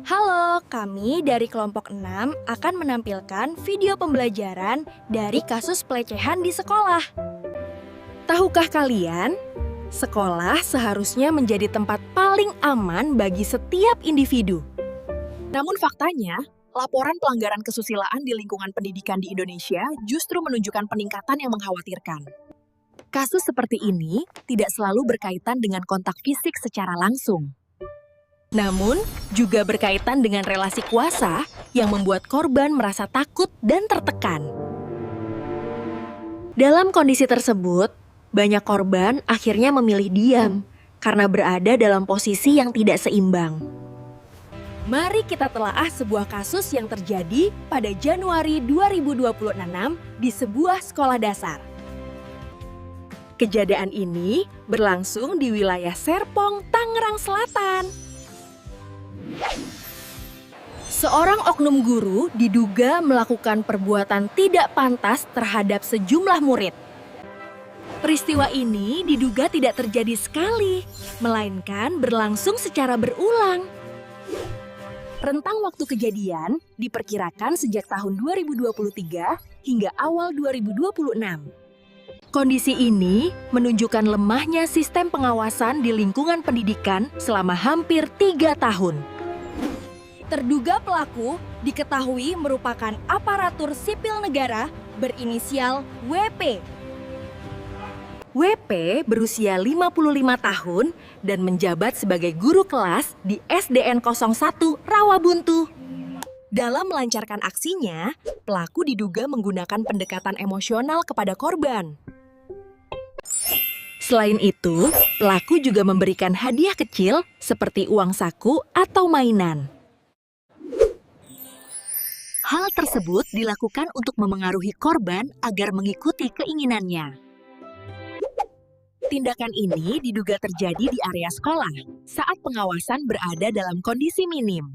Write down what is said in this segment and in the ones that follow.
Halo, kami dari kelompok 6 akan menampilkan video pembelajaran dari kasus pelecehan di sekolah. Tahukah kalian, sekolah seharusnya menjadi tempat paling aman bagi setiap individu. Namun faktanya, laporan pelanggaran kesusilaan di lingkungan pendidikan di Indonesia justru menunjukkan peningkatan yang mengkhawatirkan. Kasus seperti ini tidak selalu berkaitan dengan kontak fisik secara langsung. Namun, juga berkaitan dengan relasi kuasa yang membuat korban merasa takut dan tertekan. Dalam kondisi tersebut, banyak korban akhirnya memilih diam karena berada dalam posisi yang tidak seimbang. Mari kita telaah sebuah kasus yang terjadi pada Januari 2026 di sebuah sekolah dasar. Kejadian ini berlangsung di wilayah Serpong, Tangerang Selatan. Seorang oknum guru diduga melakukan perbuatan tidak pantas terhadap sejumlah murid. Peristiwa ini diduga tidak terjadi sekali, melainkan berlangsung secara berulang. Rentang waktu kejadian diperkirakan sejak tahun 2023 hingga awal 2026. Kondisi ini menunjukkan lemahnya sistem pengawasan di lingkungan pendidikan selama hampir 3 tahun. Terduga pelaku diketahui merupakan aparatur sipil negara berinisial WP. WP berusia 55 tahun dan menjabat sebagai guru kelas di SDN 01 Rawabuntu. Dalam melancarkan aksinya, pelaku diduga menggunakan pendekatan emosional kepada korban. Selain itu, pelaku juga memberikan hadiah kecil seperti uang saku atau mainan. Hal tersebut dilakukan untuk memengaruhi korban agar mengikuti keinginannya. Tindakan ini diduga terjadi di area sekolah saat pengawasan berada dalam kondisi minim.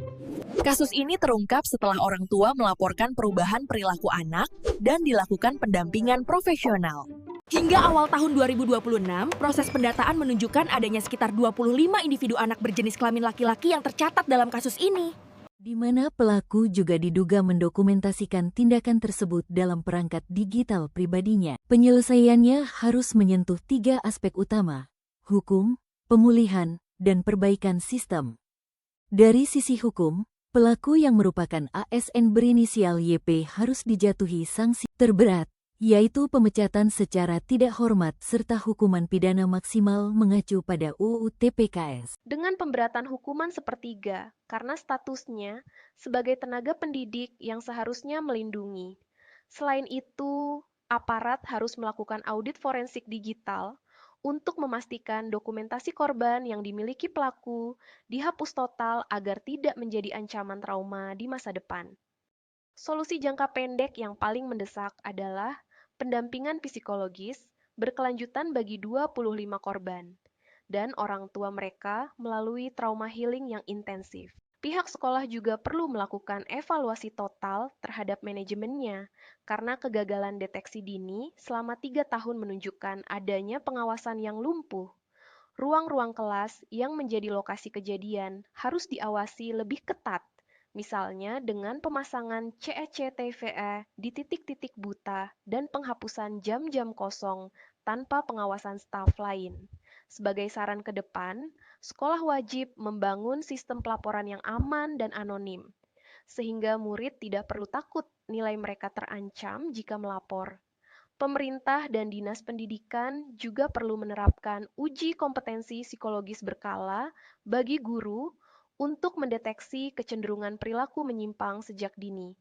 Kasus ini terungkap setelah orang tua melaporkan perubahan perilaku anak dan dilakukan pendampingan profesional. Hingga awal tahun 2026, proses pendataan menunjukkan adanya sekitar 25 individu anak berjenis kelamin laki-laki yang tercatat dalam kasus ini. Di mana pelaku juga diduga mendokumentasikan tindakan tersebut dalam perangkat digital pribadinya. Penyelesaiannya harus menyentuh 3 aspek utama: hukum, pemulihan, dan perbaikan sistem. Dari sisi hukum, pelaku yang merupakan ASN berinisial YP harus dijatuhi sanksi terberat, yaitu pemecatan secara tidak hormat serta hukuman pidana maksimal mengacu pada UU TPKS. Dengan pemberatan hukuman sepertiga, karena statusnya sebagai tenaga pendidik yang seharusnya melindungi. Selain itu, aparat harus melakukan audit forensik digital untuk memastikan dokumentasi korban yang dimiliki pelaku dihapus total agar tidak menjadi ancaman trauma di masa depan. Solusi jangka pendek yang paling mendesak adalah pendampingan psikologis berkelanjutan bagi 25 korban dan orang tua mereka melalui trauma healing yang intensif. Pihak sekolah juga perlu melakukan evaluasi total terhadap manajemennya karena kegagalan deteksi dini selama 3 tahun menunjukkan adanya pengawasan yang lumpuh. Ruang-ruang kelas yang menjadi lokasi kejadian harus diawasi lebih ketat, misalnya dengan pemasangan CECTVE di titik-titik buta dan penghapusan jam-jam kosong tanpa pengawasan staf lain. Sebagai saran ke depan, sekolah wajib membangun sistem pelaporan yang aman dan anonim, sehingga murid tidak perlu takut nilai mereka terancam jika melapor. Pemerintah dan dinas pendidikan juga perlu menerapkan uji kompetensi psikologis berkala bagi guru untuk mendeteksi kecenderungan perilaku menyimpang sejak dini.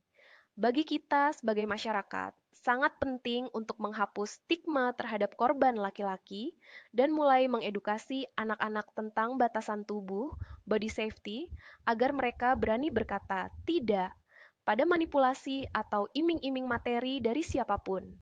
Bagi kita sebagai masyarakat, sangat penting untuk menghapus stigma terhadap korban laki-laki dan mulai mengedukasi anak-anak tentang batasan tubuh, body safety, agar mereka berani berkata tidak pada manipulasi atau iming-iming materi dari siapapun.